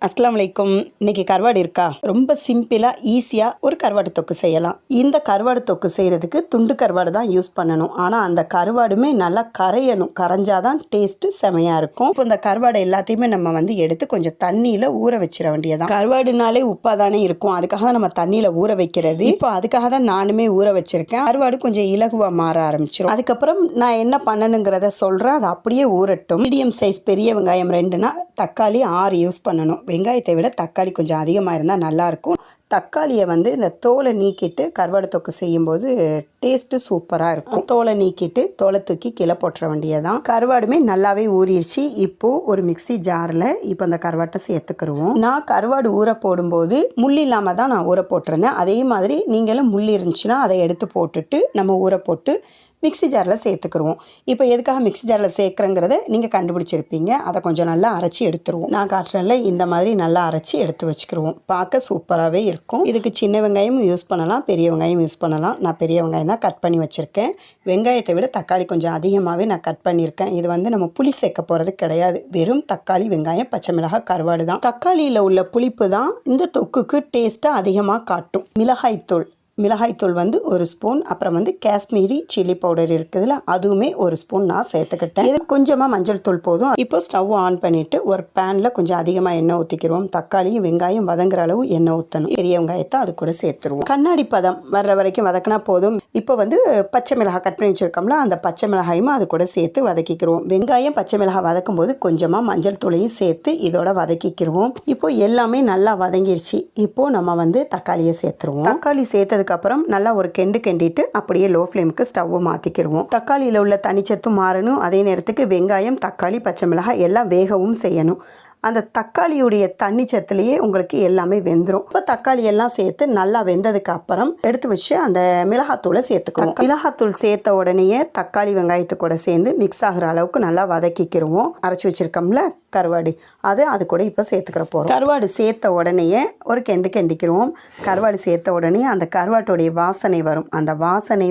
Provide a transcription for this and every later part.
அஸ்ஸலாமு அலைக்கும். இன்னைக்கு கருவாடு இருக்கா? ரொம்ப சிம்பிளாக ஈஸியாக ஒரு கருவாடு தொக்கு செய்யலாம். இந்த கருவாடு தொக்கு செய்கிறதுக்கு துண்டு கருவாடு தான் யூஸ் பண்ணணும். ஆனால் அந்த கருவாடுமே நல்லா கரையணும். கரைஞ்சாதான் டேஸ்ட்டு செமையாக இருக்கும். இப்போ இந்த கருவாடு எல்லாத்தையுமே நம்ம எடுத்து கொஞ்சம் தண்ணியில் ஊற வச்சிட வேண்டியதான். கருவாடுனாலே உப்பாக தானே இருக்கும், அதுக்காக தான் நம்ம தண்ணியில் ஊற வைக்கிறது. இப்போ அதுக்காக தான் நானுமே ஊற வச்சிருக்கேன். கருவாடு கொஞ்சம் இலகுவாக மாற ஆரம்பிச்சிடும். அதுக்கப்புறம் நான் என்ன பண்ணணுங்கிறத சொல்கிறேன். அது அப்படியே ஊறட்டும். மீடியம் சைஸ் பெரிய வெங்காயம் 2னா தக்காளி 6 யூஸ் பண்ணணும். வெங்காயத்தை விட தக்காளி கொஞ்சம் அதிகமாக இருந்தால் நல்லாயிருக்கும். தக்காளியை இந்த தோலை நீக்கிட்டு கருவாடு தொக்கு செய்யும்போது டேஸ்ட்டு சூப்பராக இருக்கும். தோலை நீக்கிட்டு தோலை தூக்கி கீழே போட்டுற வேண்டியதான். கருவாடுமே நல்லாவே ஊறிடுச்சு. இப்போது ஒரு மிக்சி ஜாரில் இப்போ அந்த கருவாட்டை சேர்த்துக்கிடுவோம். நான் கருவாடு ஊற போடும்போது முள் இல்லாமல் தான் நான் ஊற போட்டிருந்தேன். அதே மாதிரி நீங்களும் முள் இருந்துச்சுன்னா அதை எடுத்து போட்டுட்டு நம்ம ஊற போட்டு மிக்சி ஜாரில் சேர்த்துக்கிடுவோம். இப்போ எதுக்காக மிக்சி ஜாரில் சேர்க்குறங்கிறத நீங்கள் கண்டுபிடிச்சிருப்பீங்க. அதை கொஞ்சம் நல்லா அரைச்சி எடுத்துருவோம். நான் காட்டுறேன்ல, இந்த மாதிரி நல்லா அரைச்சி எடுத்து வச்சுக்கிடுவோம். பார்க்க சூப்பராகவே இருக்கும். இதுக்கு சின்ன வெங்காயம் யூஸ் பண்ணலாம், பெரிய வெங்காயம் யூஸ் பண்ணலாம். நான் பெரிய வெங்காயம் தான் கட் பண்ணி வச்சுருக்கேன். வெங்காயத்தை விட தக்காளி கொஞ்சம் அதிகமாகவே நான் கட் பண்ணியிருக்கேன். இது நம்ம புளி சேர்க்க போகிறது கிடையாது. வெறும் தக்காளி, வெங்காயம், பச்சை மிளகாய், கருவாடு தான். தக்காளியில் உள்ள புளிப்பு தான் இந்த தொக்குக்கு டேஸ்ட்டாக அதிகமாக காட்டும். மிளகாய்த்தூள் 1 ஸ்பூன், அப்புறம் காஷ்மீரி சில்லி பவுடர் இருக்குதுல்ல, அதுவுமே 1 ஸ்பூன் நான் சேர்த்துக்கிட்டேன். இது கொஞ்சமாக மஞ்சள் தூள் போதும். இப்போ ஸ்டவ் ஆன் பண்ணிவிட்டு ஒரு பேனில் கொஞ்சம் அதிகமாக எண்ணெய் ஊற்றிக்கிடுவோம். தக்காளியும் வெங்காயம் வதங்குற அளவு எண்ணெய் ஊற்றணும். பெரிய வெங்காயத்தை அது கூட சேர்த்துருவோம். கண்ணாடி பதம் வர்ற வரைக்கும் வதக்கினா போதும். இப்போ பச்சை மிளகாய் கட் பண்ணி வச்சுருக்கோம்ல, அந்த பச்சை மிளகாயும் அது கூட சேர்த்து வதக்கிக்கிடுவோம். வெங்காயம் பச்சை மிளகாய் வதக்கும் போது கொஞ்சமாக மஞ்சள் தூளையும் சேர்த்து இதோட வதக்கிக்கிடுவோம். இப்போ எல்லாமே நல்லா வதங்கிருச்சு. இப்போது நம்ம தக்காளியை சேர்த்துருவோம். தக்காளி சேர்த்ததுக்கு அப்புறம் நல்லா ஒரு கிண்டிட்டு அப்படியே லோ ஃப்ளேமுக்கு ஸ்டவ் மாற்றிக்கிடுவோம். தக்காளியில் உள்ள தனிச்சத்தும் மாறணும். அதே நேரத்துக்கு வெங்காயம், தக்காளி, பச்சை மிளகாய் எல்லாம் வேகவும் செய்யணும். அந்த தக்காளியுடைய தண்ணி சத்துலேயே உங்களுக்கு எல்லாமே வெந்துடும். இப்போ தக்காளி எல்லாம் சேர்த்து நல்லா வெந்ததுக்கு அப்புறம் எடுத்து வச்சு அந்த மிளகாத்தூளை சேர்த்துக்குவோம். மிளகாத்தூள் சேர்த்த உடனேயே தக்காளி வெங்காயத்து கூட சேர்ந்து மிக்ஸ் ஆகிற அளவுக்கு நல்லா வதக்கிக்கிடுவோம். அரைச்சி வச்சுருக்கோம்ல கருவாடு, அது கூட இப்போ சேர்த்துக்கிற போகிறோம். கருவாடு சேர்த்த உடனேயே ஒரு கிண்டிக்கிடுவோம். கருவாடு சேர்த்த உடனே அந்த கருவாட்டுடைய வாசனை வரும். அந்த வாசனை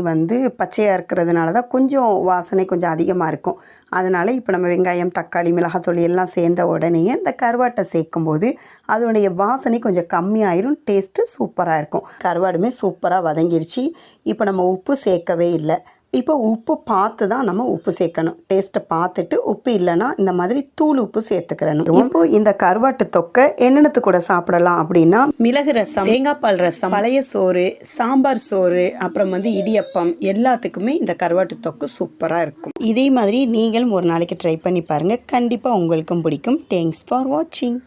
பச்சையாக இருக்கிறதுனால தான் கொஞ்சம் வாசனை கொஞ்சம் அதிகமாக இருக்கும். அதனால் இப்போ நம்ம வெங்காயம், தக்காளி, மிளகாத்தூள் எல்லாம் சேர்ந்த உடனேயே இந்த கருவாட்டை சேர்க்கும்போது அதனுடைய வாசனை கொஞ்சம் கம்மியாயிரும். டேஸ்ட்டு சூப்பராக இருக்கும். கருவாடுமே சூப்பராக வதங்கிருச்சு. இப்போ நம்ம உப்பு சேர்க்கவே இல்லை. இப்போ உப்பு பார்த்து தான் நம்ம உப்பு சேர்க்கணும். டேஸ்ட்டை பார்த்துட்டு உப்பு இல்லைன்னா இந்த மாதிரி தூள் உப்பு சேர்த்துக்கிறணும். இப்போ இந்த கருவாட்டு தொக்கை என்னென்னத்து கூட சாப்பிடலாம் அப்படின்னா, மிளகு ரசம், தேங்காய் பால் ரசம், பழைய சோறு, சாம்பார் சோறு, அப்புறம் இடியப்பம், எல்லாத்துக்குமே இந்த கருவாட்டு தொக்கு சூப்பராக இருக்கும். இதே மாதிரி நீங்களும் ஒரு நாளைக்கு ட்ரை பண்ணி பாருங்கள். கண்டிப்பாக உங்களுக்கும் பிடிக்கும். தேங்க்ஸ் ஃபார் வாட்சிங்.